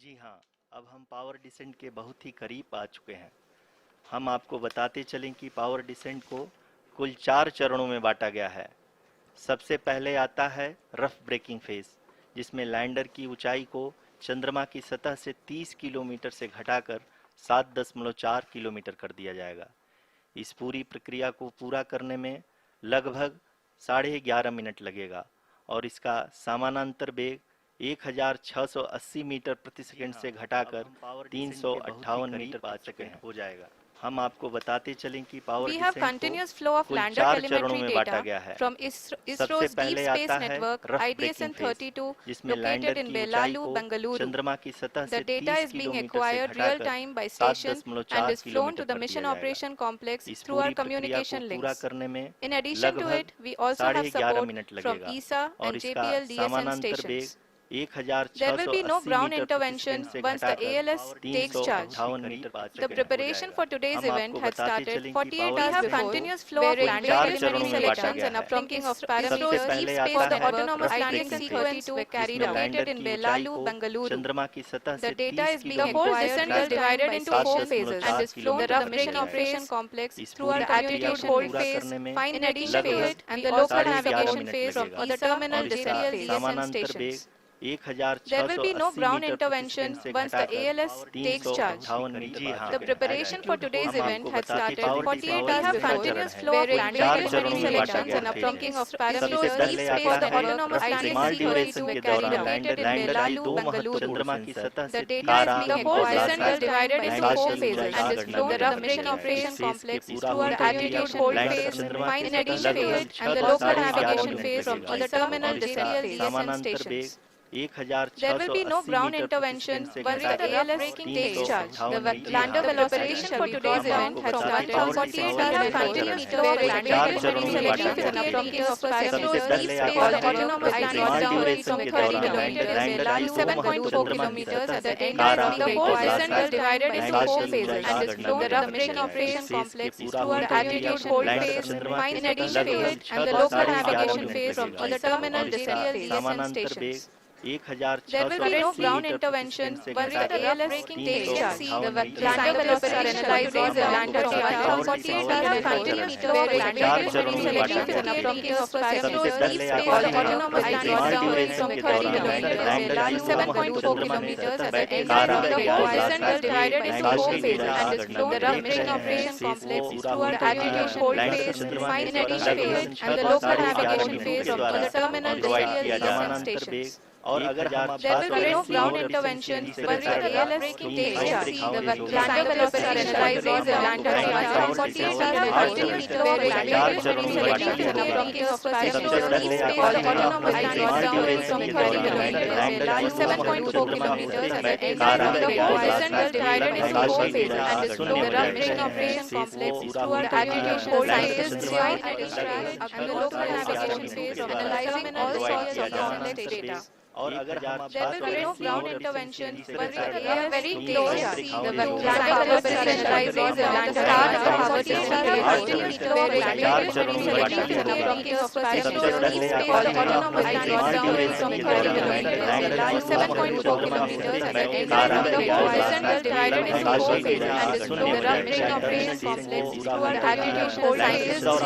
जी हाँ, अब हम पावर डिसेंट के बहुत ही करीब आ चुके हैं। हम आपको बताते चलें कि पावर डिसेंट को कुल 4 चरणों में बांटा गया है। सबसे पहले आता है रफ ब्रेकिंग फेज, जिसमें लैंडर की ऊंचाई को चंद्रमा की सतह से 30 किलोमीटर से घटाकर 7.4 किलोमीटर कर दिया जाएगा। इस पूरी प्रक्रिया को पूरा करने में लगभग 11.5 मिनट लगेगा और इसका समानांतर वेग 1680 मीटर प्रति सेकंड से घटाकर 358 मीटर प्रति सेकंड हो जाएगा। हम आपको बताते चलें कि power We have descent continuous flow of कुल lander 4 चरणों telemetry में बांटा data गया है। from सबसे ISRO's Deep पहले Space आता है Network rough breaking phase, IDSN-32 जिसमें लैंडर located in की ऊंचाई Belalu, को Bengaluru. चंद्रमा की सतह The से data 30 is being किलोमीटर से acquired real घटाकर time by station and 7.4 is flown to kilometre the कर mission दिया जाएगा। operation complex इस through our पूरी प्रक्रिया को communication पूरा links. करने में In addition to लगभग it, we also have 11.5 support minute from लगेगा ESA और and इसका JPL DSN समानांतर वेग stations. There will be no 1680 ground metre प्रति intervention सेकंड से once the घटाकर ALS takes charge. 358 मीटर प्रति The सेकंड हो preparation जाएगा। for today's हम event आपको had बताते started चलें कि 48 power hours descent before, continuous flow of wherein lander 4 telemetry चरणों में बांटा selections गया and है। uplinking of सबसे parameters पहले for आता the है autonomous rough landing braking sequence phase, were carried जिसमें out लैंडर in की ऊंचाई Belalu, को Bengaluru. चंद्रमा की सतह The से data 30 is being kilometre acquired से descent is घटाकर divided into 4 phases and is flown to the 7.4 mission kilometre operation हो complex जाएगा। इस through our पूरी प्रक्रिया को attitude hold पूरा phase, करने में in addition to लगभग it, and the local 11.5 navigation minute phase from लगेगा the terminal और इसका DCL DSN समानांतर वेग stations. There will be no 1680 ground metre प्रति intervention सेकंड से once the घटाकर ALS takes charge. 358 metre The प्रति सेकंड preparation हो for जाएगा। today's हम event आपको had बताते started पावर 48 डिसेंट hours का before, continuous flow of wherein lander 4 चरणों telemetry में बांटा selections गया and है। uplinking of सबसे parameters पहले for आता the है autonomous rough landing braking sequence duration were के carried दौरान out लैंडर in की Belalu, दो Bengaluru. चंद्रमा की सतह The से data is being acquired और descent is divided into 4 phases and is flown to the mission इस operation फेज के complex पूरा through our होने के लिए attitude आपको hold लैंड phase, चंद्रमा की in सतह addition to लगभग it, and the local 11.5 navigation minute phase from लगेगा the terminal और इसका DCL DSN समानांतर वेग stations. There will be no 1680 ground metre प्रति intervention सेकंड से once the घटाकर ALS takes charge. 358 The metre lander हो preparation जाएगा। for today's हम event आपको had बताते started पावर 48 डिसेंट hours का before, continuous flow of wherein lander 4 चरणों telemetry में बांटा selections गया and है। uplinking of सबसे parameters पहले for आता the है autonomous rough landing braking sequence duration from के 30 दौरान kilometers लैंडर Belalu की दो 7.4 चंद्रमा की kilometers सतह at the से end of the whole descent is divided into 4 ऊंचाई phases and is flown to the mission operation complex through our attitude hold phase, in addition to it, and the local navigation phase from the terminal DCL DSN stations. There will be no ground intervention once the ALS takes charge. The lander developers are analyzing the lander data from 48 hours before, where lander selections and uplinking of parameters for the autonomous landing sequence from 30 kilometers Belalu 7.4 kilometers at the end of the whole descent is divided into 4 phases and is flown to the mission operation complex through our attitude hold phase, in addition to it, and the local navigation phase from the terminal DCL DSN stations. और अगर हम There will be no ground intervention once the ALS takes charge. The lander developers are analyzing the lander data from 48 hours before, where lander selections and uplinking of parameters for the autonomous landing sequence from 30 kilometers Belalu 7.4 kilometers at the end of the whole descent is divided into 4 phases and is flown to the mission operation complex through our attitude hold scientists and the local navigation phase analyzing all sorts of complex data. और अगर हम There will be no ground intervention once the ALS very close. The lander developers are analyzing the lander start of 48 hours where lander selections and uplinking of parameters for the autonomous landing sequence from 30 kilometers Belalu 7.4 kilometers at the end of the whole descent is divided into 4 phases and is flown to the mission operation complex through our attitude hold scientists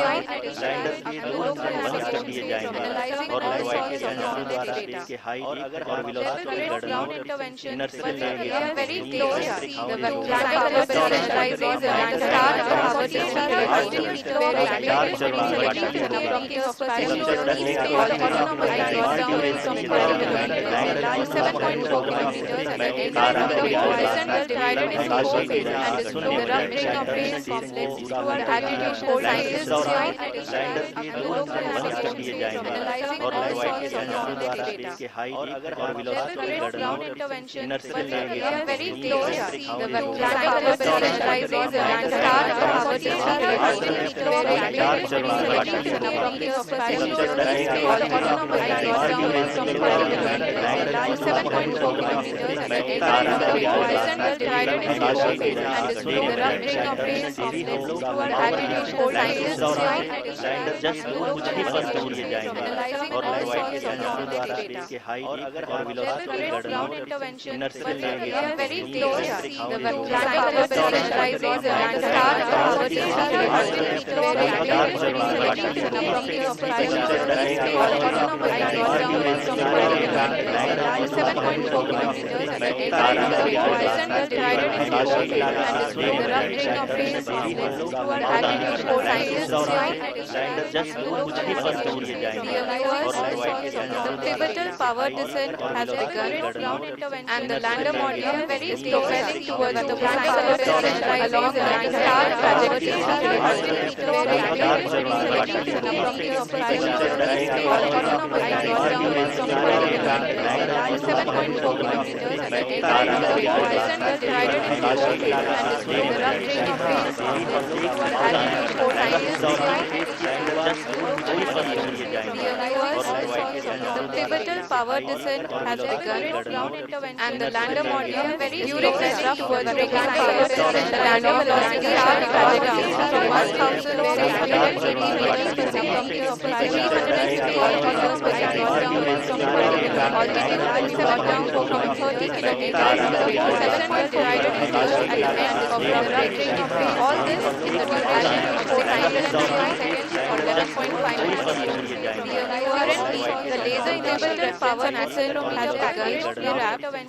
and the local navigation phase analyzing all sorts of complex data. और अगर There will be no ground intervention once the ALS very close. The lander developers are analyzing the lander start of 48 hours where lander selections and uplinking of parameters for the autonomous landing sequence from 30 kilometers Belalu 7.4 kilometers at the end of the whole descent is divided into 4 phases and is flown to the mission operation complex through our attitude hold scientists and the local navigation phase analyzing all sorts of complex data. और अगर There will be no ground intervention once the ALS very close. The lander developers are analyzing the lander start of 48 hours where lander selections and uplinking of parameters for the autonomous landing sequence from 30 kilometers Belalu 7.4 kilometers at the end of the whole descent is divided into 4 phases and is flown to the mission operation complex through our attitude hold scientists and the local navigation phase analyzing all sorts of complex data. और अगर There will be no ground intervention, but we are very close to see the land power descent rises and star poverty where active reselection and appropriate parameters autonomous and 7.4 kilometers at the descent is divided into 4 phases and is the rough terrain of phase through our altitude code scientists lander just कुछ ही पल में उड़ जाएंगे the pivotal power descent has begun and the lander module is propelling towards the plan power descent along the star trajectory where active reselection and appropriate parameters autonomous and 7.4 kilometers at the descent is divided into 4 phases and is the rough terrain of phase through our altitude code the pivotal power descent has begun and the lander module during this rough towards the power descent the lander velocity are down from 1,880 meters per second to 360 kilometers per second altitude is brought down from 30 kilometers to 7 divided into at the end of the rough terrain of phase. All this in the duration of 605 seconds or 11.5 minutes. Currently, the laser-enabled power accelerometer begun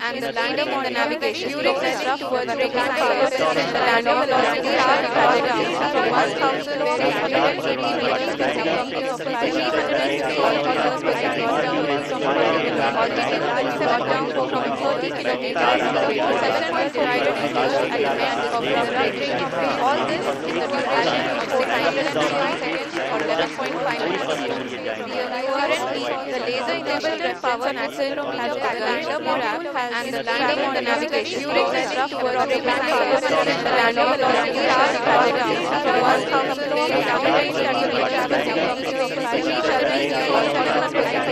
and the landing on the navigation during this rough towards the power descent. The landing velocity are down from 1,880 meters per second to 360 kilometers per second. Altitude is brought down from 30 kilometers to 7 divided into at the end of the rough terrain of phase. All this in the duration of 605 seconds or 11.5 minutes. Currently, the laser-enabled power accelerometer and the landing on the navigation during this rough towards the power descent. The landing velocity are down from 1,830 meters per second to 330 kilometers per second.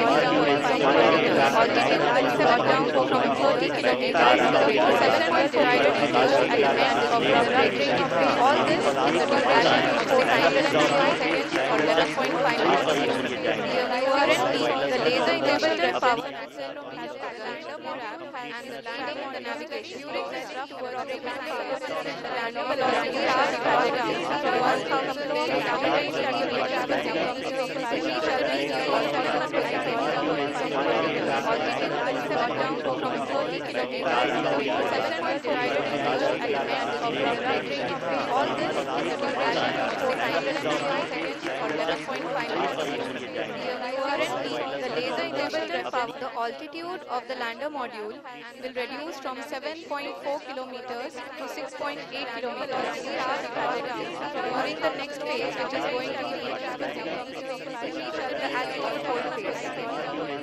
Altitude is brought down from 30 kilometers to 7 divided into at the end of the rough terrain of phase. All this in the duration of 605 seconds or 11.5 minutes. Currently, the laser-enabled power accelerometer and the landing on the navigation during this rough towards the power descent. The landing velocity are down from 1,830 meters per second to 330 kilometers per second. Altitude is brought down from 30 kilometers to 7 divided into at the end of the rough terrain of phase. All this in the duration of 605 seconds or 11.5 minutes. Currently, the laser-enabled power, the altitude of the lander module will reduce from 7.4 kilometers to 6.8 kilometers during the next phase, which is going to be the altitude hold phase.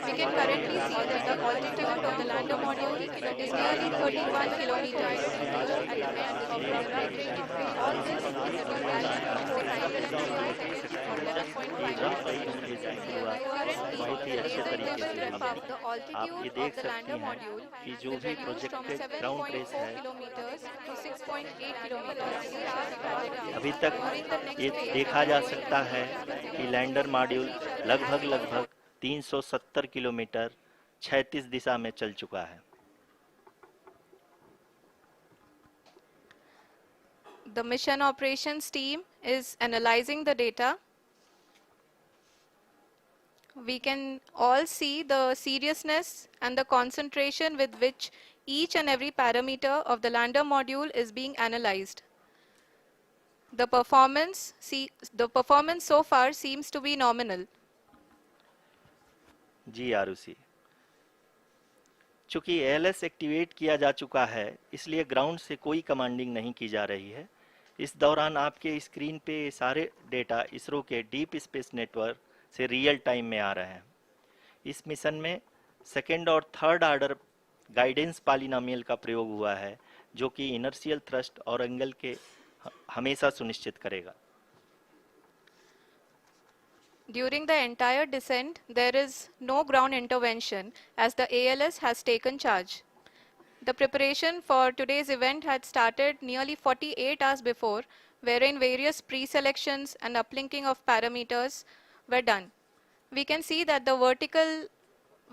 We can currently see that the altitude of the lander module is nearly 31 kilometers at the end of the rough terrain of phase. All this in the duration of 605 seconds or 11.5 minutes. बहुत ही अच्छे तरीके से हुई है। The आप ये altitude देख of the lander सकती हैं module कि जो will भी reduce from projected ground 7.4 press है kilometers to 6.8 kilometers अभी तक ये देखा जा सकता है कि लैंडर मॉड्यूल लगभग 370 किलोमीटर 36 दिशा में चल चुका है। The mission operations team is analyzing the data. We can all see the seriousness and the concentration with which each and every parameter of the lander module is being analyzed. The performance so far seems to be nominal. जी आरुषि, चूंकि ALS activate किया जा चुका है इसलिए ground से कोई commanding नहीं की जा रही है। इस दौरान आपके स्क्रीन पे सारे डेटा इसरो के डीप स्पेस नेटवर्क से रियल टाइम में आ रहे हैं। इस मिशन में सेकेंड और थर्ड ऑर्डर गाइडेंस पॉलिनोमियल का प्रयोग हुआ है जो कि इनर्शियल थ्रस्ट और एंगल के हमेशा सुनिश्चित करेगा। During the entire descent, there is no ground intervention as the ALS has taken charge. The preparation for today's event had started nearly 48 hours before, wherein various pre-selections and uplinking of parameters were done. We can see that the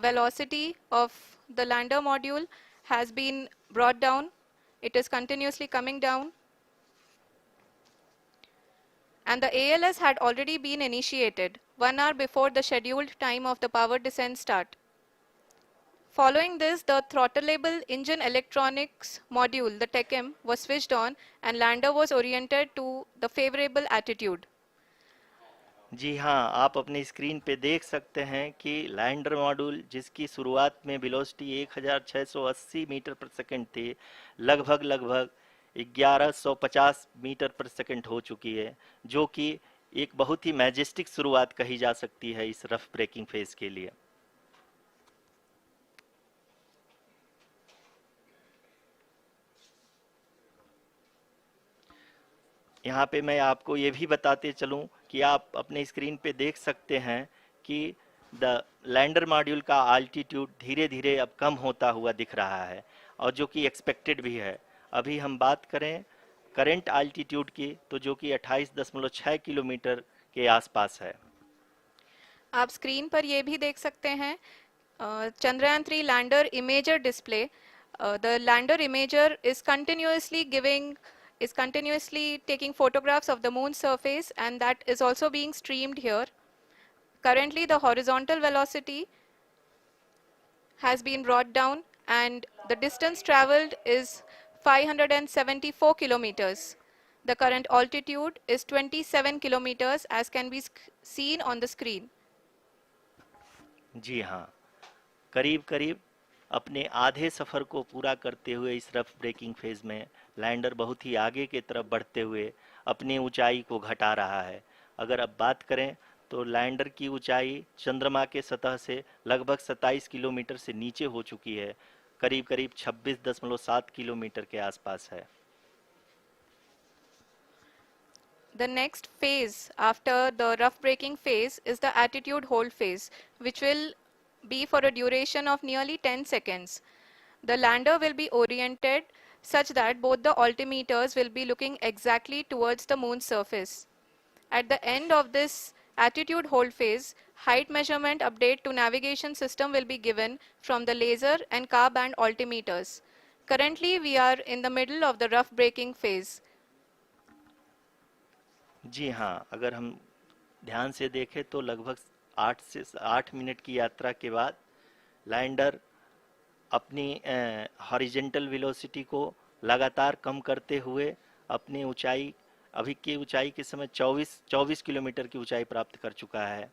velocity of the lander module has been brought down. It is continuously coming down. And the ALS had already been initiated 1 hour before the scheduled time of the power descent start. Following this, the throttleable engine electronics module, the TECM, was switched on and lander was oriented to the favorable attitude. जी हाँ, आप अपनी screen पे देख सकते हैं कि lander module जिसकी शुरुआत में वेलोसिटी 1680 मीटर पर सेकंड थी, लगभग 1150 मीटर पर सेकंड हो चुकी है, जो कि एक बहुत ही मैजेस्टिक शुरुआत कही जा सकती है इस रफ ब्रेकिंग फेज के लिए। यहाँ पे मैं आपको ये भी बताते चलूँ कि आप अपने स्क्रीन पे देख सकते हैं कि द लैंडर मॉड्यूल का आल्टीट्यूड धीरे धीरे अब कम होता हुआ दिख रहा है, और जो कि एक्सपेक्टेड भी है। अभी हम बात करें करंट आल्टीट्यूड की, तो जो कि 28.6 किलोमीटर के आसपास है। आप स्क्रीन पर ये भी देख सकते हैं Chandrayaan 3 lander imager display. The lander imager is continuously taking photographs of the moon's surface, and that is also being streamed here. Currently the horizontal velocity has been brought down and the distance traveled is 574 kilometers. The current altitude is 27 kilometers as can be seen on the screen. जी हाँ, करीब करीब अपने आधे सफ़र को पूरा करते हुए इस रफ ब्रेकिंग फेज में लैंडर बहुत ही आगे की तरफ बढ़ते हुए अपनी ऊंचाई को घटा रहा है। अगर अब बात करें तो लैंडर की ऊंचाई चंद्रमा के सतह से लगभग 27 किलोमीटर से नीचे हो चुकी है, करीब करीब 26.7 किलोमीटर के आसपास है। The next phase after the rough braking phase is the attitude hold phase, which will be for a duration of nearly 10 seconds. The lander will be oriented such that both the altimeters will be looking exactly towards the moon's surface. At the end of this attitude hold phase, height measurement update to navigation system will be given from the laser and car band altimeters. Currently, we are in the middle of the rough braking phase. जी हाँ, अगर हम ध्यान से देखें तो लगभग 8 minute की यात्रा के बाद लैंडर अपनी हॉरिजेंटल वेलोसिटी को लगातार कम करते हुए अपनी ऊंचाई, अभी की ऊंचाई के समय 24 किलोमीटर की ऊंचाई प्राप्त कर चुका है।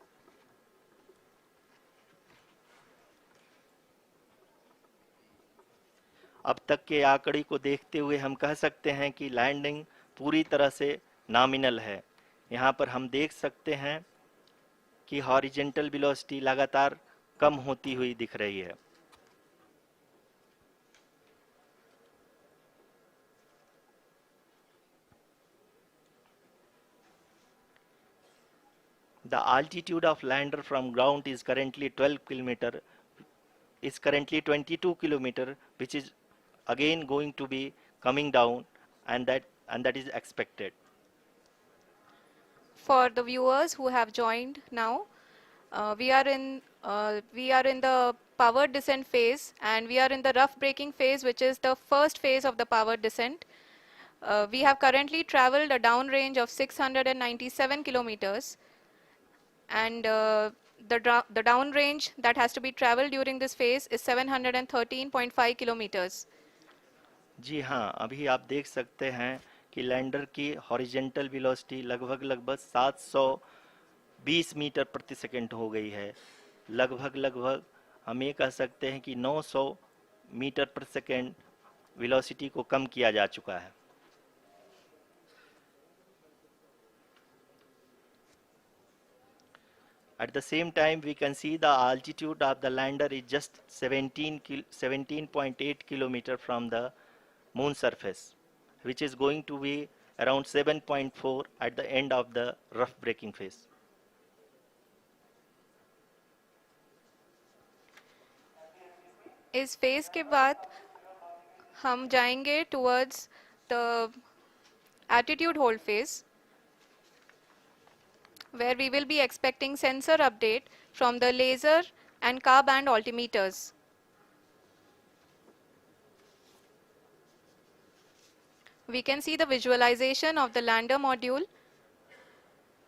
अब तक के आंकड़े को देखते हुए हम कह सकते हैं कि लैंडिंग पूरी तरह से नॉमिनल है। यहाँ पर हम देख सकते हैं कि हॉरिजेंटल वेलोसिटी लगातार कम होती हुई दिख रही है। The altitude of lander from ground is currently 22 kilometer, which is again going to be coming down, and that is expected. For the viewers who have joined now, we are in the power descent phase, and we are in the rough braking phase, which is the first phase of the power descent. We have currently traveled a downrange of 697 kilometers, and the downrange that has to be traveled during this phase is 713.5 kilometers. जी हाँ, अभी आप देख सकते हैं कि lander की horizontal velocity लगभग 720 metre प्रति सेकंड हो गई है। लगभग हम ये कह सकते हैं कि 900 मीटर प्रति सेकंड वेलोसिटी को कम किया जा चुका है। At the same time, we can see the altitude of the lander is just 17.8 kilometer from the moon surface, which is going to be around 7.4 at the end of the rough braking phase. इस phase के बाद हम जाएंगे towards the attitude hold phase, where we will be expecting sensor update from the laser and car band altimeters. We can see the visualization of the lander module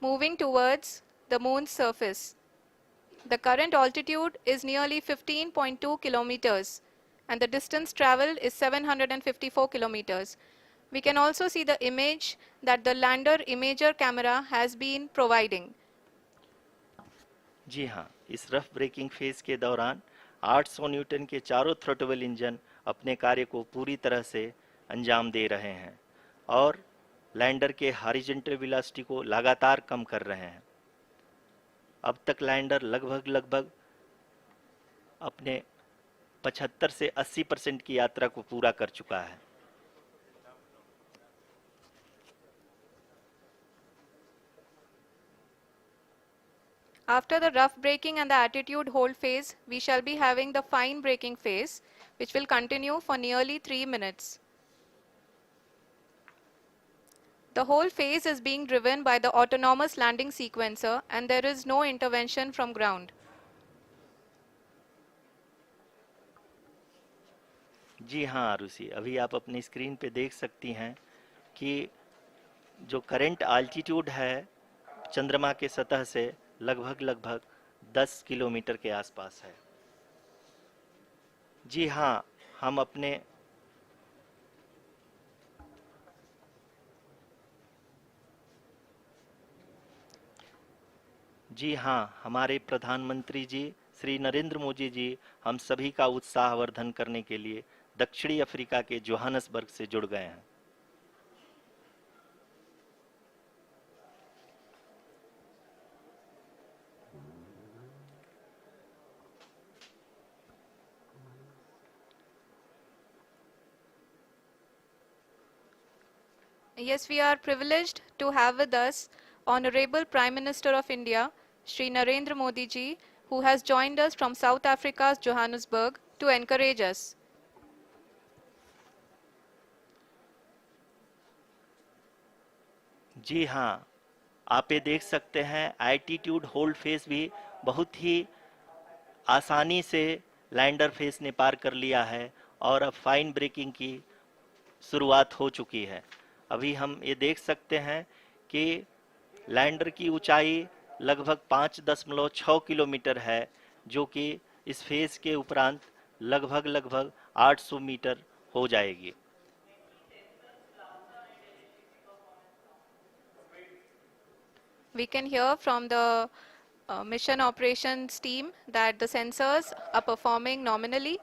moving towards the moon's surface. The current altitude is nearly 15.2 kilometers and the distance traveled is 754 kilometers. We can also see the image that the lander imager camera has been providing. जी हाँ, इस rough breaking phase के दौरान 800 Newton के चारों throttle engine अपने कार्य को पूरी तरह से अंजाम दे रहे हैं और लैंडर के हॉरिजॉन्टल वेलोसिटी को लगातार कम कर रहे हैं। अब तक लैंडर लगभग अपने 75 से 80% की यात्रा को पूरा कर चुका है। After the rough braking and the attitude hold phase, we shall be having the fine braking phase, which will continue for nearly 3 minutes. The whole phase is being driven by the autonomous landing sequencer and there is no intervention from ground. जी हाँ आरुषि, अभी आप अपनी screen पे देख सकती हैं कि जो करंट आल्टीट्यूड है चंद्रमा के सतह से लगभग 10 किलोमीटर के आसपास है। जी हाँ, हम अपने जी हाँ, हमारे प्रधानमंत्री जी श्री नरेंद्र मोदी जी हम सभी का उत्साहवर्धन करने के लिए दक्षिणी अफ्रीका के जोहानसबर्ग से जुड़ गए हैं। Yes, we are privileged to have with us Honorable Prime Minister of India, Shri Narendra Modi ji, who has joined us from South Africa's Johannesburg to encourage us. जी हाँ, आप ये देख सकते हैं एल्टीट्यूड होल्ड फेस भी बहुत ही आसानी से लैंडर फेस ने पार कर लिया है और अब फाइन ब्रेकिंग की शुरुआत हो चुकी है। अभी हम ये देख सकते हैं कि लैंडर की ऊंचाई लगभग 5.6 किलोमीटर है, जो कि इस फेज के उपरांत लगभग 800 मीटर हो जाएगी। We can hear from the mission operations team that the sensors are performing nominally.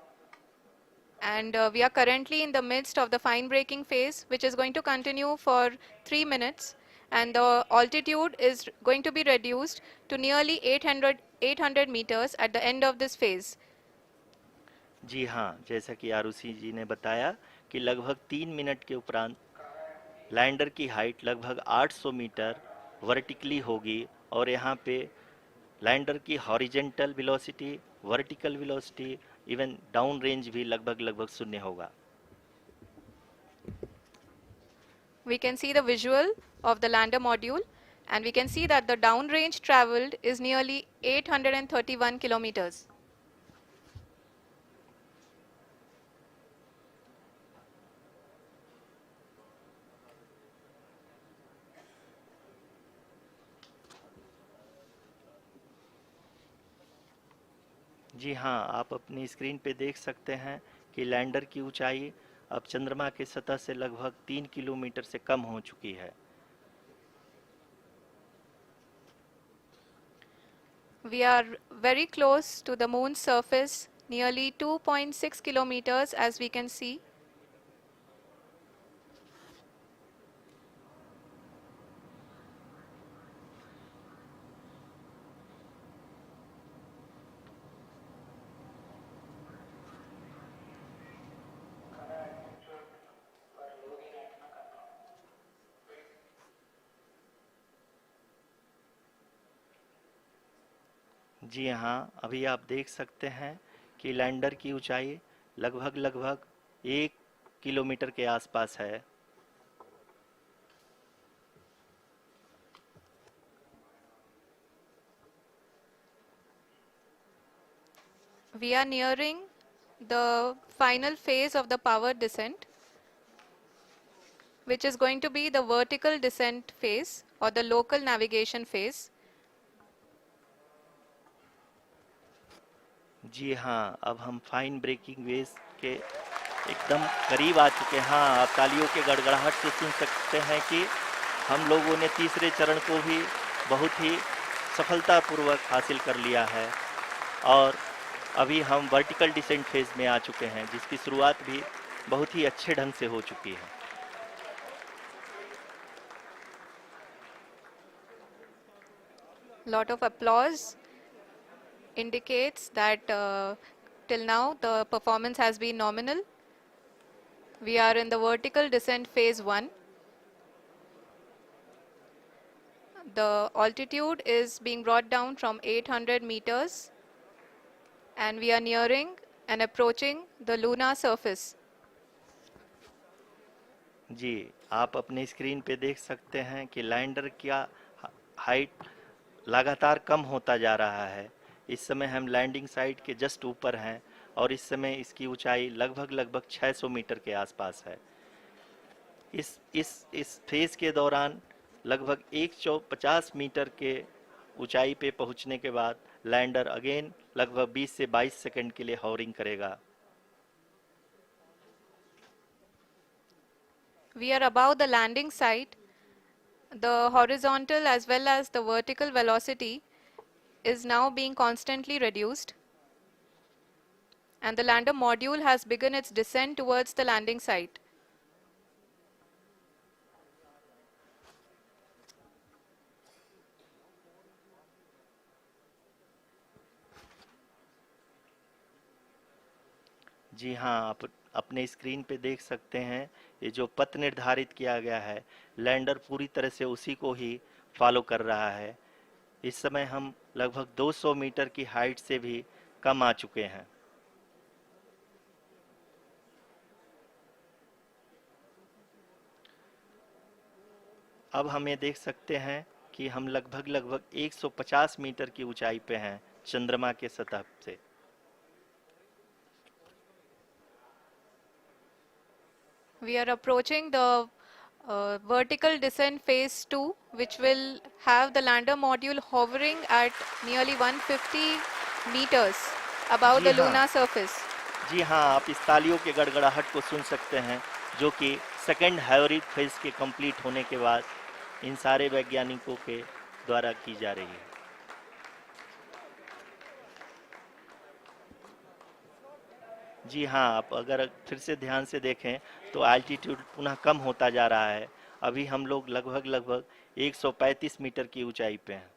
And we are currently in the midst of the fine braking phase, which is going to continue for 3 minutes. And the altitude is going to be reduced to nearly 800 meters at the end of this phase. जी हाँ, जैसा कि आरुषि जी ने बताया कि लगभग 3 minute के उपरांत lander की हाइट लगभग 800 मीटर वर्टिकली होगी और यहाँ पे लैंडर की horizontal velocity, vertical velocity, even down range भी लगभग शून्य होगा। We can see the visual of the lander module and we can see that the downrange traveled is nearly 831 kilometers. जी हाँ, आप अपनी स्क्रीन पे देख सकते हैं कि लैंडर की ऊंचाई अब चंद्रमा के सतह से लगभग 3 किलोमीटर से कम हो चुकी है। We are very close to the moon's surface, nearly 2.6 kilometers as we can see. जी हाँ, अभी आप देख सकते हैं कि लैंडर की ऊंचाई लगभग 1 किलोमीटर के आसपास है। We are nearing the final phase of the power descent, which is going to be the vertical descent phase or the local navigation phase. जी हाँ, अब हम फाइन ब्रेकिंग वेव्स के एकदम करीब आ चुके हैं। हाँ, आप तालियों के गड़गड़ाहट से सुन सकते हैं कि हम लोगों ने तीसरे चरण को भी बहुत ही सफलतापूर्वक हासिल कर लिया है और अभी हम वर्टिकल डिसेंट फेज में आ चुके हैं, जिसकी शुरुआत भी बहुत ही अच्छे ढंग से हो चुकी है। Lot of applause indicates that till now the performance has been nominal. We are in the vertical descent phase 1. The altitude is being brought down from 800 meters and we are nearing and approaching the lunar surface. जी, आप अपने screen पे देख सकते हैं कि lander का height लगातार कम होता जा रहा है। इस समय हम लैंडिंग साइट के जस्ट ऊपर हैं और इस समय इसकी ऊंचाई लगभग 600 मीटर के आसपास है। इस फेज के दौरान लगभग 150 मीटर के ऊंचाई पे पहुंचने के बाद लैंडर अगेन लगभग 20 से 22 सेकंड के लिए हॉवरिंग करेगा। We are above the landing site. The horizontal as well as the vertical velocity is now being constantly reduced. And the lander module has begun its descent towards the landing site. जी हाँ, आप अपने screen पे देख सकते हैं ये जो पथ निर्धारित किया गया है, लैंडर पूरी तरह से उसी को ही फॉलो कर रहा है। इस समय हम लगभग 200 मीटर की हाइट से भी कम आ चुके हैं। अब हम ये देख सकते हैं कि हम लगभग 150 मीटर की ऊंचाई पे हैं चंद्रमा के सतह से। We are approaching the vertical descent phase 2, which will have the lander module hovering at nearly 150 meters above the lunar surface. जी हाँ, आप इस तालियों के गड़गड़ाहट को सुन सकते हैं, जो कि सेकंड हैवरिक फेज के कंप्लीट होने के बाद इन सारे वैज्ञानिकों के द्वारा की जा रही है। जी हाँ, आप अगर फिर से ध्यान से देखें तो एल्टीट्यूड पुनः कम होता जा रहा है। अभी हम लोग लगभग 135 मीटर की ऊंचाई पे हैं।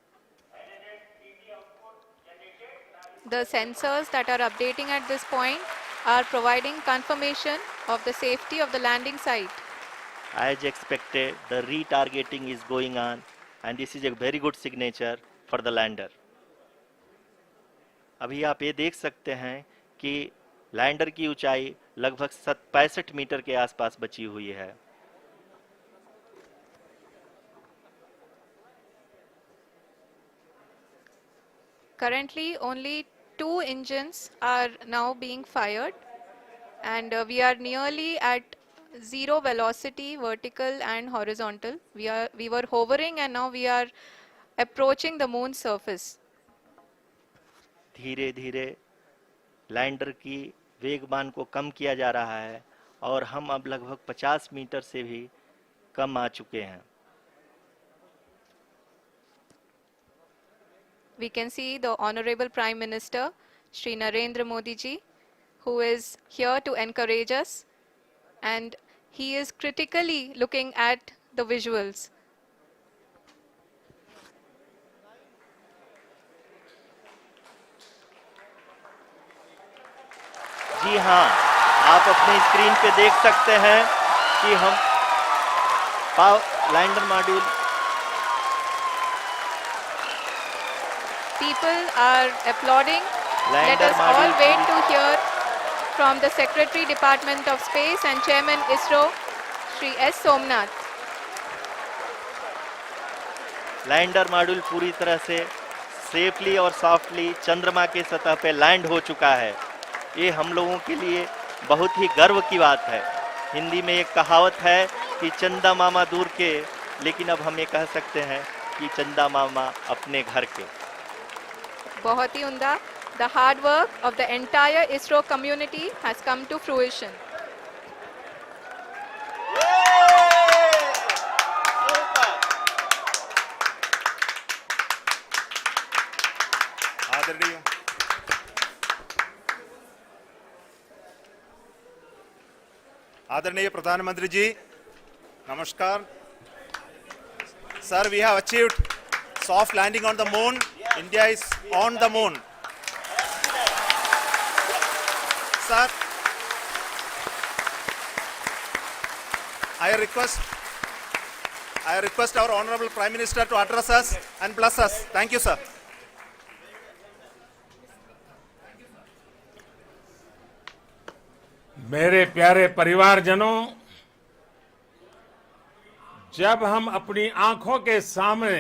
The sensors that are updating at this point are providing confirmation of the safety of the landing site. As expected, the retargeting is going on and this is a very good signature for the lander. अभी आप ये देख सकते हैं कि lander की ऊंचाई लगभग 65 मीटर के आसपास बची हुई है। Currently, only 2 engines are now being fired, and we are nearly at zero velocity, vertical and horizontal. We were hovering, and now we are approaching the moon's surface. धीरे धीरे लैंडर की वेगमान को कम किया जा रहा है और हम अब लगभग 50 मीटर से भी कम आ चुके हैं। We can see the Honorable Prime Minister, Shri Narendra Modi ji, who is here to encourage us, and he is critically looking at the visuals. जी हाँ, आप अपने स्क्रीन पे देख सकते हैं कि हम lander module People are applauding. Let us all wait to hear from the Secretary Department of Space and Chairman ISRO, Shri S. Somnath. Lander module पूरी तरह से सेफली और सॉफ्टली चंद्रमा के सतह पे लैंड हो चुका है। ये हम लोगों के लिए बहुत ही गर्व की बात है। हिंदी में एक कहावत है कि चंदा मामा दूर के, लेकिन अब हम ये कह सकते हैं कि चंदा मामा अपने घर के। बहुत ही उम्दा। The hard work of the entire ISRO community has come to fruition. आदरणीय आदरणीय प्रधानमंत्री जी, नमस्कार। Sir, we have achieved soft landing on the moon. India is on the moon. Sir, I request our Honorable Prime Minister to address us and bless us. Thank you, sir. मेरे प्यारे परिवारजनों, जब हम अपनी आंखों के सामने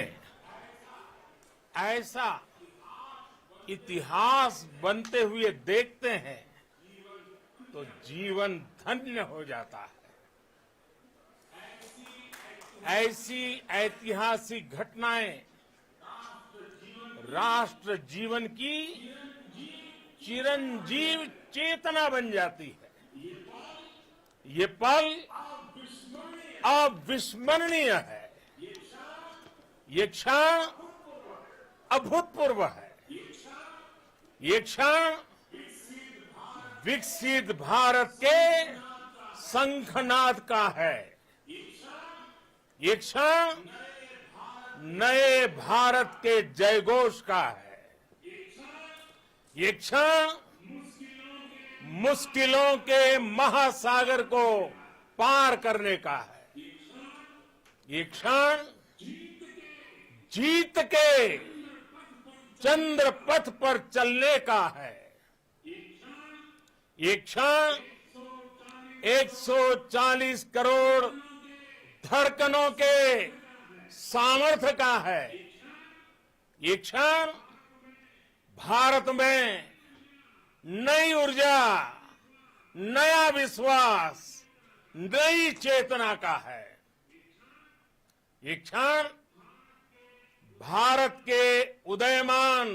ऐसा इतिहास बनते हुए देखते हैं तो जीवन धन्य हो जाता है। ऐसी ऐतिहासिक घटनाएं राष्ट्र जीवन की चिरंजीव चेतना बन जाती है। ये पल अविस्मरणीय है। ये क्षण अभूतपूर्व है। ये क्षण विकसित भारत के शंखनाद का है। ये क्षण नए भारत के जयघोष का है। ये क्षण मुश्किलों के महासागर को पार करने का है। ये क्षण जीत के चंद्र पथ पर चलने का है। ये क्षण 140 करोड़ धड़कनों के सामर्थ्य का है। ये क्षण भारत में नई ऊर्जा, नया विश्वास, नई चेतना का है। ये क्षण भारत के उदयमान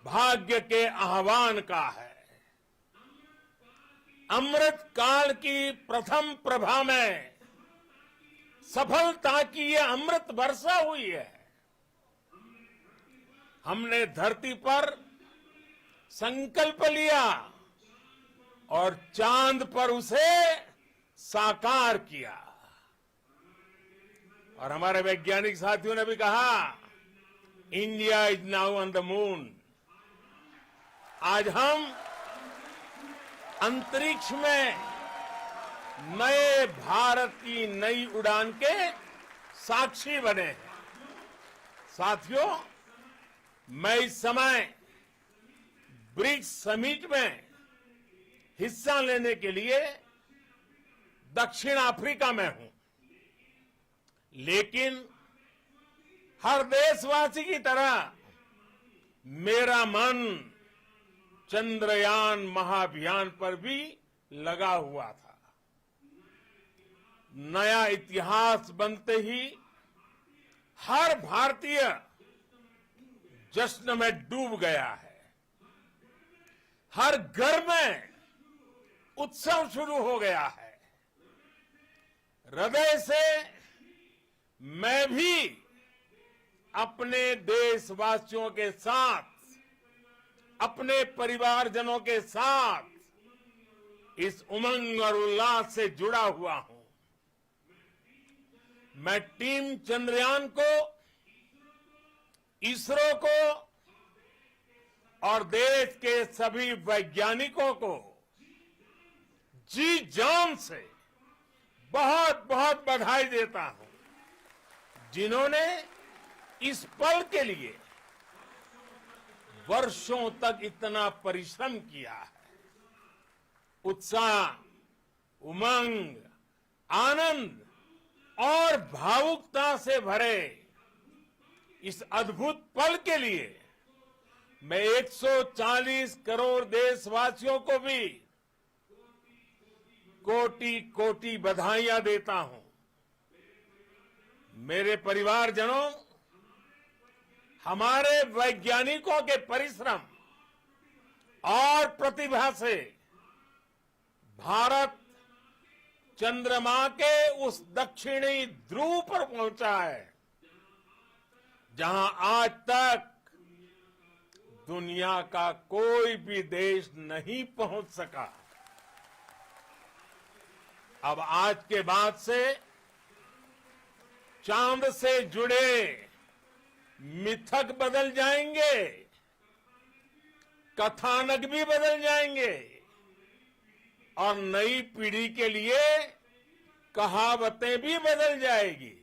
भाग्य के आह्वान का है। अमृत काल की प्रथम प्रभा में सफलता की ये अमृत वर्षा हुई है। हमने धरती पर संकल्प लिया और चांद पर उसे साकार किया। और हमारे वैज्ञानिक साथियों ने भी कहा, India is now on the moon. आज हम अंतरिक्ष में नए भारत की नई उड़ान के साक्षी बने हैं। साथियों, मैं इस समय ब्रिक्स समिट में हिस्सा लेने के लिए दक्षिण अफ्रीका में हूं, लेकिन हर देशवासी की तरह मेरा मन चंद्रयान महाअभियान पर भी लगा हुआ था। नया इतिहास बनते ही हर भारतीय जश्न में डूब गया है। हर घर में उत्सव शुरू हो गया है। हृदय से मैं भी अपने देशवासियों के साथ, अपने परिवारजनों के साथ इस उमंग और उल्लास से जुड़ा हुआ हूं। मैं टीम चंद्रयान को, इसरो को और देश के सभी वैज्ञानिकों को जी जान से बहुत बहुत बधाई देता हूं, जिन्होंने इस पल के लिए वर्षों तक इतना परिश्रम किया है। उत्साह, उमंग, आनंद और भावुकता से भरे इस अद्भुत पल के लिए मैं 140 करोड़ देशवासियों को भी कोटि कोटि बधाइयां देता हूं। मेरे परिवारजनों, हमारे वैज्ञानिकों के परिश्रम और प्रतिभा से भारत चंद्रमा के उस दक्षिणी ध्रुव पर पहुंचा है जहां आज तक दुनिया का कोई भी देश नहीं पहुंच सका। अब आज के बाद से चांद से जुड़े मिथक बदल जाएंगे, कथानक भी बदल जाएंगे और नई पीढ़ी के लिए कहावतें भी बदल जाएगी।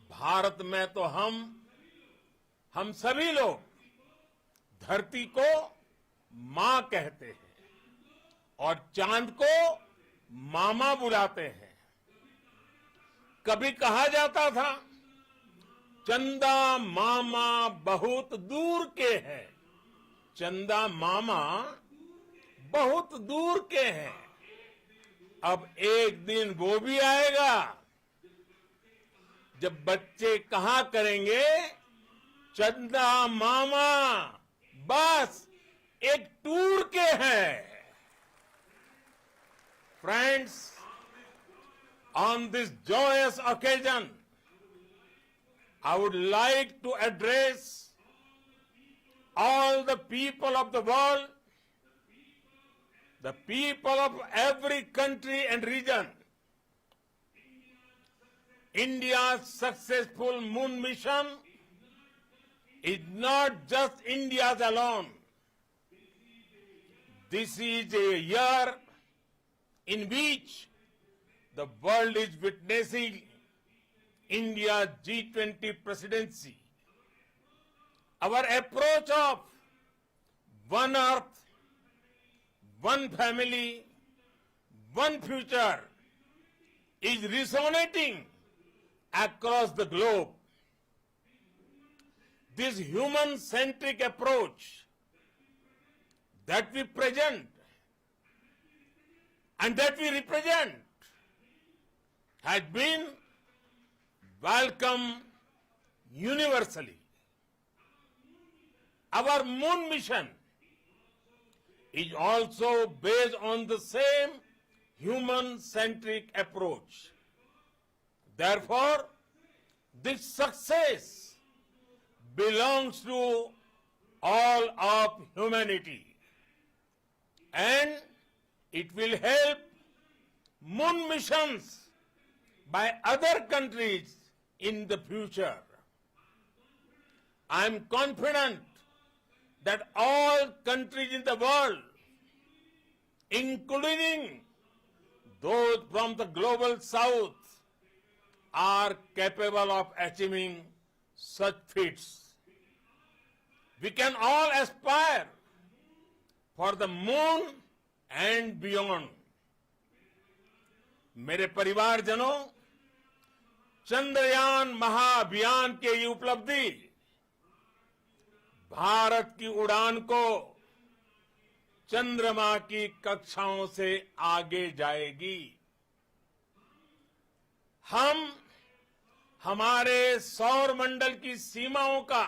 भारत में तो हम सभी लोग धरती को मां कहते हैं और चांद को मामा बुलाते हैं। कभी कहा जाता था चंदा मामा बहुत दूर के हैं, चंदा मामा बहुत दूर के हैं। अब एक दिन वो भी आएगा जब बच्चे कहा करेंगे चंदा मामा बस एक टूर के हैं। Friends, on this joyous occasion, I would like to address all the people of the world, the people of every country and region. India's successful moon mission is not just India's alone. This is a year in which the world is witnessing India's G20 presidency. Our approach of one earth, one family, one future is resonating across the globe. This human-centric approach that we present and that we represent has been welcomed universally. Our moon mission is also based on the same human-centric approach. Therefore, this success belongs to all of humanity, and it will help moon missions by other countries in the future. I am confident that all countries in the world, including those from the global south, are capable of achieving such feats. We can all aspire for the moon and beyond. मेरे परिवारजनों, चंद्रयान महाअभियान के ये उपलब्धि भारत की उड़ान को चंद्रमा की कक्षाओं से आगे जाएगी। हम हमारे सौर मंडल की सीमाओं का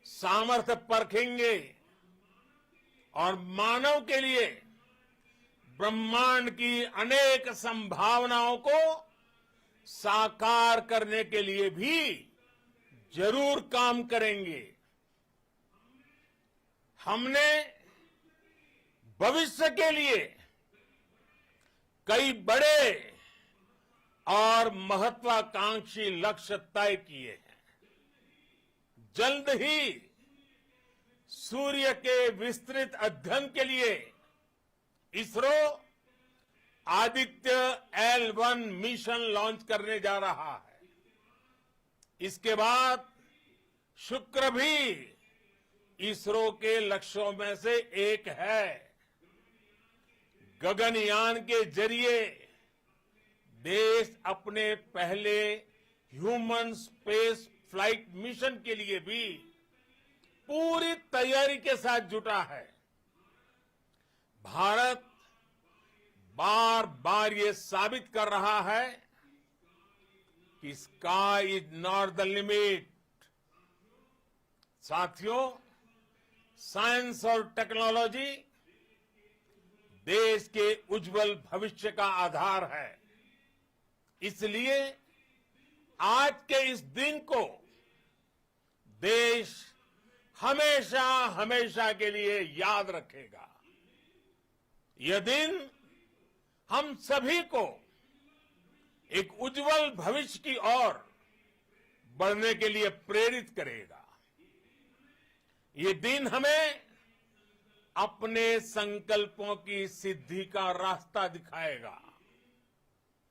सामर्थ्य परखेंगे और मानव के लिए ब्रह्मांड की अनेक संभावनाओं को साकार करने के लिए भी जरूर काम करेंगे। हमने भविष्य के लिए कई बड़े और महत्वाकांक्षी लक्ष्य तय किए हैं। जल्द ही सूर्य के विस्तृत अध्ययन के लिए ISRO Aditya L1 mission launch करने जा रहा है। इसके बाद शुक्र भी इसरो के लक्ष्यों में से एक है। गगनयान के जरिए देश अपने पहले ह्यूमन स्पेस फ्लाइट मिशन के लिए भी पूरी तैयारी के साथ जुटा है। भारत बार बार ये साबित कर रहा है कि sky is not the limit. साथियों, साइंस और टेक्नोलॉजी देश के उज्जवल भविष्य का आधार है। इसलिए आज के इस दिन को देश हमेशा हमेशा के लिए याद रखेगा। यह दिन हम सभी को एक उज्जवल भविष्य की ओर बढ़ने के लिए प्रेरित करेगा। ये दिन हमें अपने संकल्पों की सिद्धि का रास्ता दिखाएगा।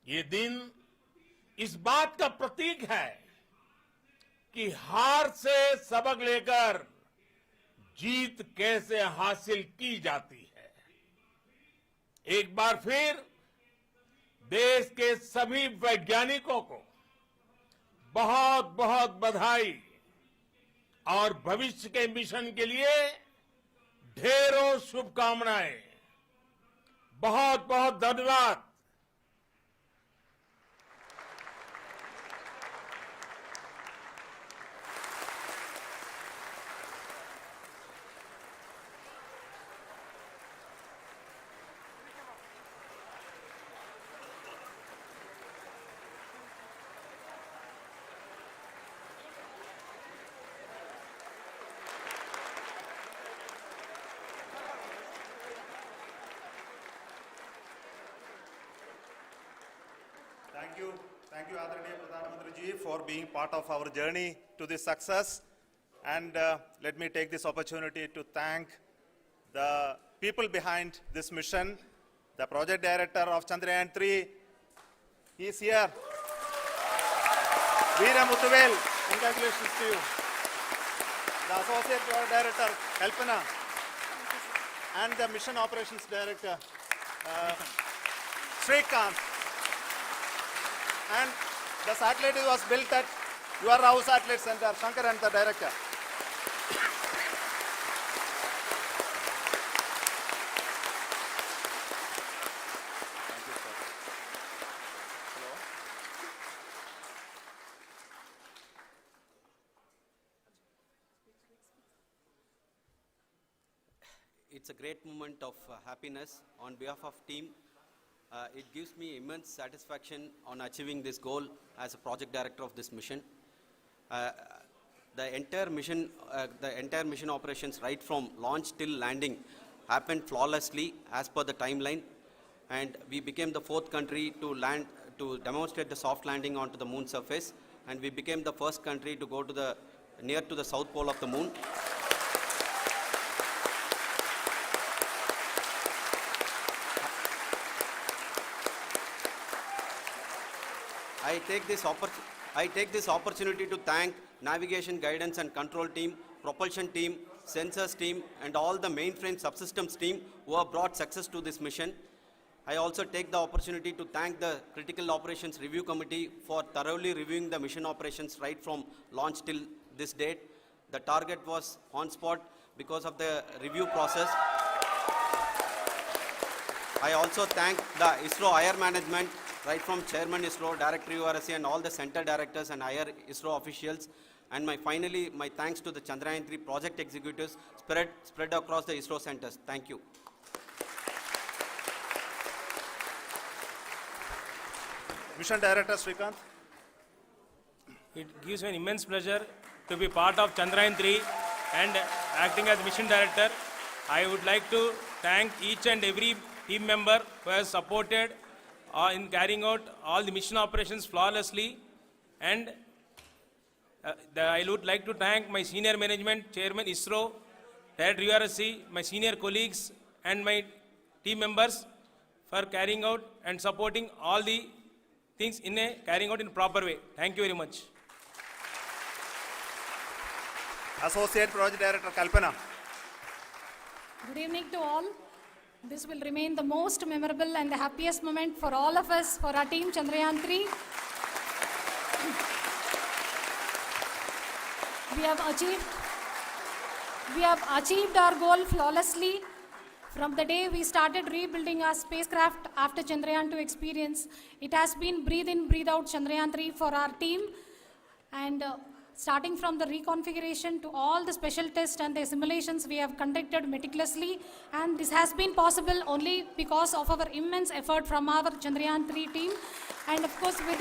ये दिन इस बात का प्रतीक है कि हार से सबक लेकर जीत कैसे हासिल की जाती है। एक बार फिर देश के सभी वैज्ञानिकों को बहुत बहुत बधाई और भविष्य के मिशन के लिए ढेरों शुभकामनाएं। बहुत बहुत धन्यवाद। Thank you, Adharaniya Pradhan Mantri ji, for being part of our journey to this success. And let me take this opportunity to thank the people behind this mission, the project director of Chandrayaan-3. He is here. Veera Muthuvel, congratulations to you. The associate project director, Kalpana, and the mission operations director, Srikanth. And the satellite was built at your house satellite center, Shankar and the director. Thank you, sir. Hello. It's a great moment of happiness on behalf of team. It gives me immense satisfaction on achieving this goal as a project director of this mission. The entire mission operations, right from launch till landing, happened flawlessly as per the timeline, and we became the 4th country to demonstrate the soft landing onto the moon surface, and we became the first country to go to near to the south pole of the moon. I take this opportunity to thank navigation, guidance and control team, propulsion team, sensors team and all the mainframe subsystems team who have brought success to this mission. I also take the opportunity to thank the Critical Operations Review Committee for thoroughly reviewing the mission operations right from launch till this date. The target was on spot because of the review process. I also thank the ISRO higher management, right from Chairman ISRO, Director URSC and all the center directors and higher ISRO officials. And finally, my thanks to the Chandrayaan-3 project executives spread across the ISRO centers. Thank you. Mission Director Srikanth. It gives me an immense pleasure to be part of Chandrayaan-3 and acting as Mission Director. I would like to thank each and every team member who has supported in carrying out all the mission operations flawlessly, and I would like to thank my senior management, Chairman ISRO, Director URSC, my senior colleagues and my team members for carrying out and supporting all the things carrying out in a proper way. Thank you very much. Associate Project Director Kalpana. Good evening to all. This will remain the most memorable and the happiest moment for all of us, for our team Chandrayaan-3. We have achieved our goal flawlessly. From the day we started rebuilding our spacecraft after Chandrayaan-2 experience, it has been breathe in, breathe out Chandrayaan-3 for our team. And starting from the reconfiguration to all the special tests and the simulations we have conducted meticulously. And this has been possible only because of our immense effort from our Chandrayaan-3 team. And of course, with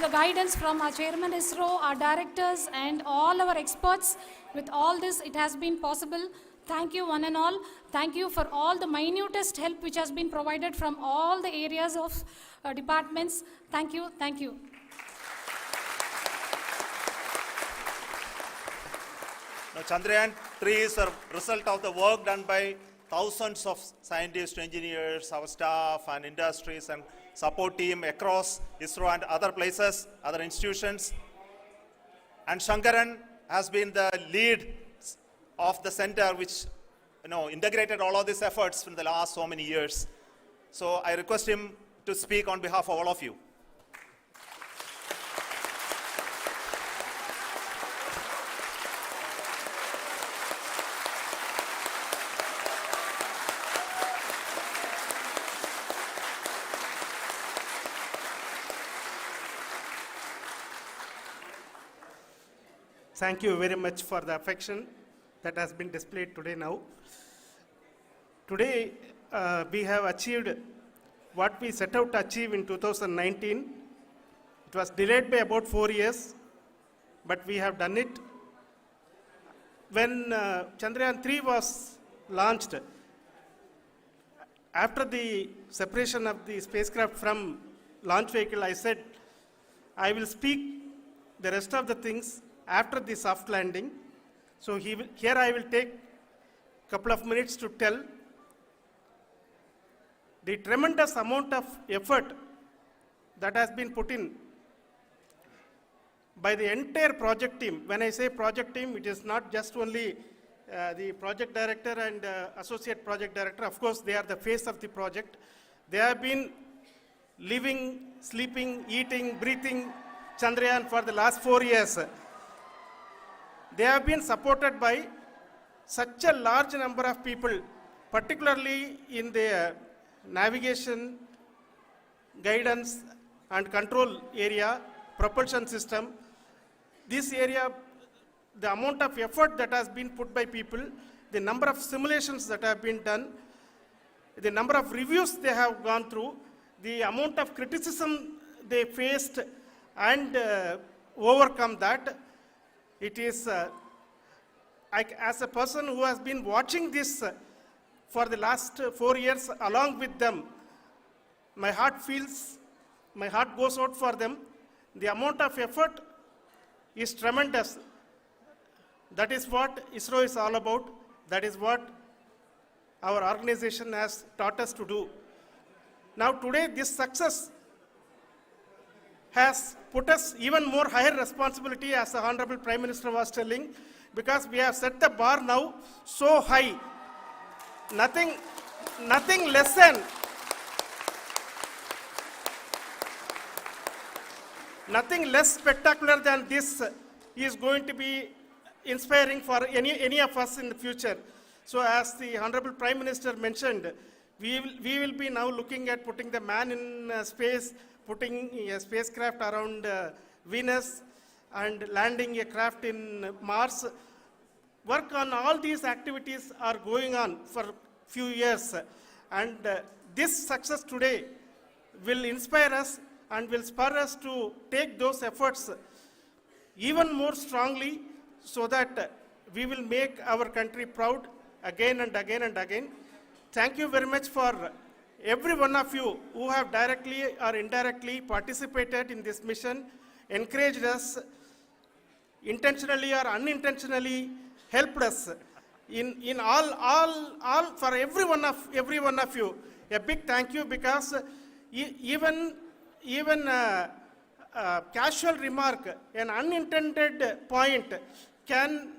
the guidance from our chairman ISRO, our directors, and all our experts. With all this, it has been possible. Thank you, one and all. Thank you for all the minutest help which has been provided from all the areas of departments. Thank you. Thank you. Now, Chandrayaan-3 is a result of the work done by thousands of scientists, engineers, our staff, and industries, and support team across ISRO and other places, other institutions. And Shankaran has been the lead of the center which integrated all of these efforts in the last so many years. So I request him to speak on behalf of all of you. Thank you very much for the affection that has been displayed today now. Today, we have achieved what we set out to achieve in 2019. It was delayed by about 4 years, but we have done it. When Chandrayaan-3 was launched, after the separation of the spacecraft from launch vehicle, I said, I will speak the rest of the things after the soft landing. So here I will take a couple of minutes to tell the tremendous amount of effort that has been put in by the entire project team. When I say project team, it is not just only the project director and associate project director. Of course, they are the face of the project. They have been living, sleeping, eating, breathing Chandrayaan for the last 4 years. They have been supported by such a large number of people, particularly in the navigation, guidance and control area, propulsion system. This area, the amount of effort that has been put by people, the number of simulations that have been done, the number of reviews they have gone through, the amount of criticism they faced and overcome that. It is, as a person who has been watching this for the last 4 years along with them, my heart goes out for them. The amount of effort is tremendous. That is what ISRO is all about. That is what our organization has taught us to do. Now today, this success has put us even more higher responsibility, as the Honorable Prime Minister was telling, because we have set the bar now so high. Nothing less spectacular than this is going to be inspiring for any of us in the future. So as the Honorable Prime Minister mentioned, we will be now looking at putting the man in space, putting a spacecraft around Venus and landing a craft in Mars. Work on all these activities are going on for few years. And this success today will inspire us and will spur us to take those efforts even more strongly so that we will make our country proud again and again and again. Thank you very much for every one of you who have directly or indirectly participated in this mission, encouraged us, intentionally or unintentionally helped us in all for every one of you. A big thank you, because even a casual remark, an unintended point can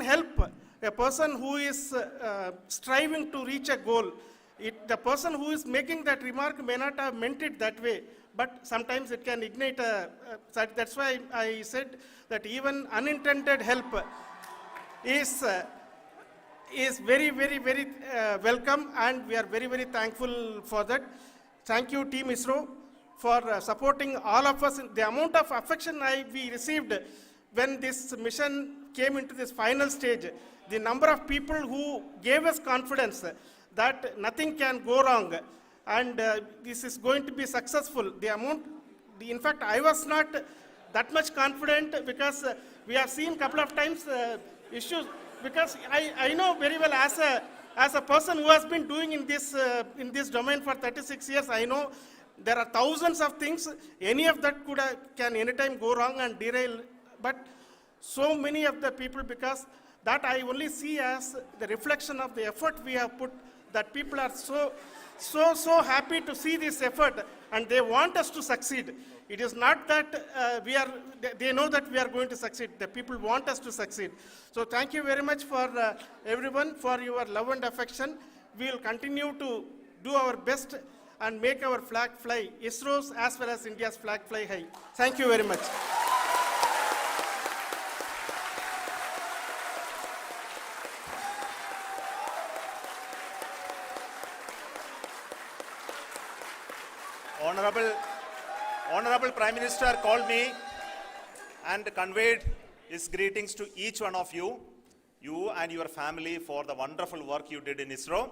help a person who is striving to reach a goal. The person who is making that remark may not have meant it that way, but sometimes it can ignite that's why I said that even unintended help is very, very, very welcome, and we are very, very thankful for that. Thank you, Team ISRO, for supporting all of us. The amount of affection we received when this mission came into this final stage, the number of people who gave us confidence that nothing can go wrong, and this is going to be successful. In fact, I was not that much confident because we have seen couple of times issues. Because I know very well as a person who has been doing in this domain for 36 years, I know there are thousands of things. Any of that can anytime go wrong and derail. But so many of the people, because that I only see as the reflection of the effort we have put, that people are so happy to see this effort and they want us to succeed. It is not that they know that we are going to succeed. The people want us to succeed. So thank you very much for everyone for your love and affection. We will continue to do our best and make our flag fly, ISRO's as well as India's flag fly high. Thank you very much. Honorable Prime Minister called me and conveyed his greetings to each one of you and your family for the wonderful work you did in ISRO.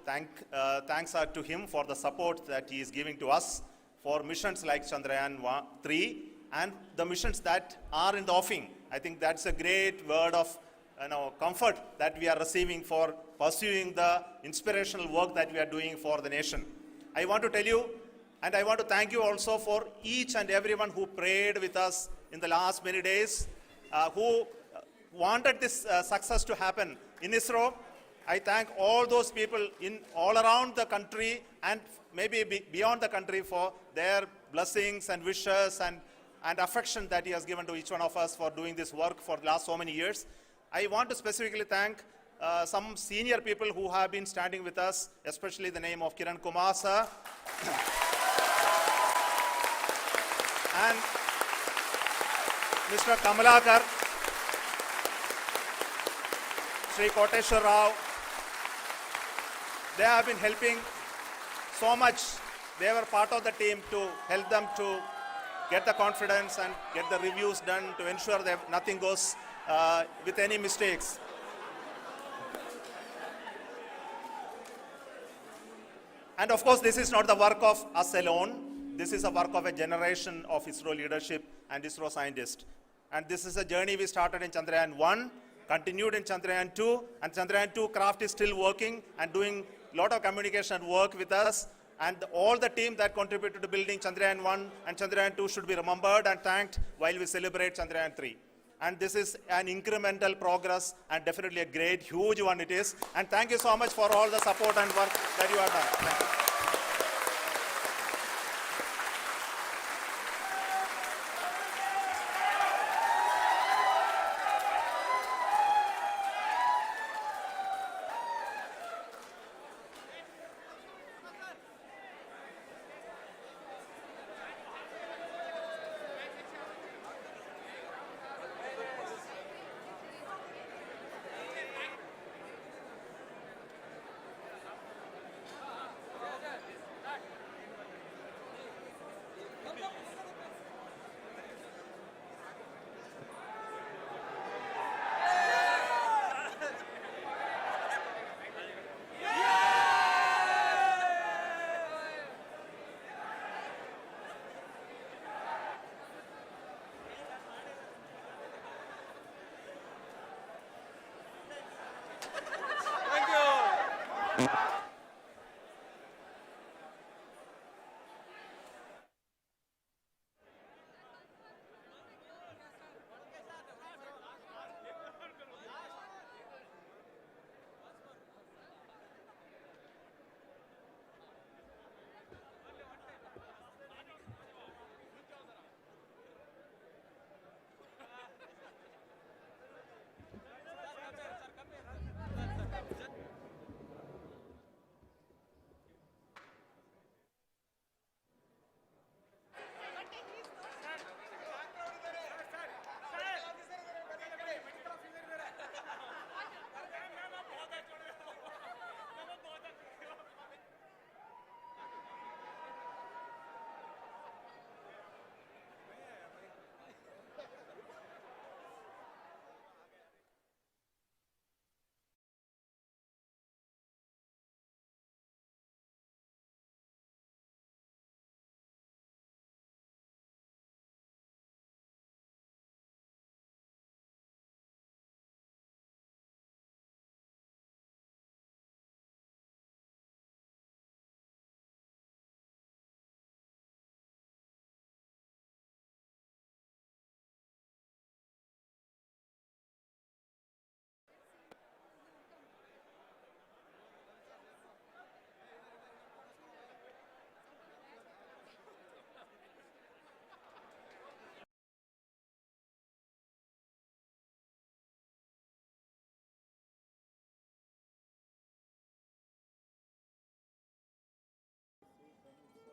Thanks are to him for the support that he is giving to us for missions like Chandrayaan-3 and the missions that are in the offing. I think that's a great word of comfort that we are receiving for pursuing the inspirational work that we are doing for the nation. I want to tell you, and I want to thank you also for each and everyone who prayed with us in the last many days, who wanted this success to happen in ISRO. I thank all those people all around the country and maybe beyond the country for their blessings and wishes and affection that he has given to each one of us for doing this work for the last so many years. I want to specifically thank some senior people who have been standing with us, especially the name of Kiran Kumar sir and Mr. Kamalakar, Sri Koteshwar Rao. They have been helping so much. They were part of the team to help them to get the confidence and get the reviews done to ensure that nothing goes with any mistakes. And of course, this is not the work of us alone. This is a work of a generation of ISRO leadership and ISRO scientists. And this is a journey we started in Chandrayaan-1, continued in Chandrayaan-2, and Chandrayaan-2 craft is still working and doing a lot of communication work with us. And all the team that contributed to building Chandrayaan-1 and Chandrayaan-2 should be remembered and thanked while we celebrate Chandrayaan-3. And this is an incremental progress and definitely a great, huge one it is. And thank you so much for all the support and work that you have done. Thank you.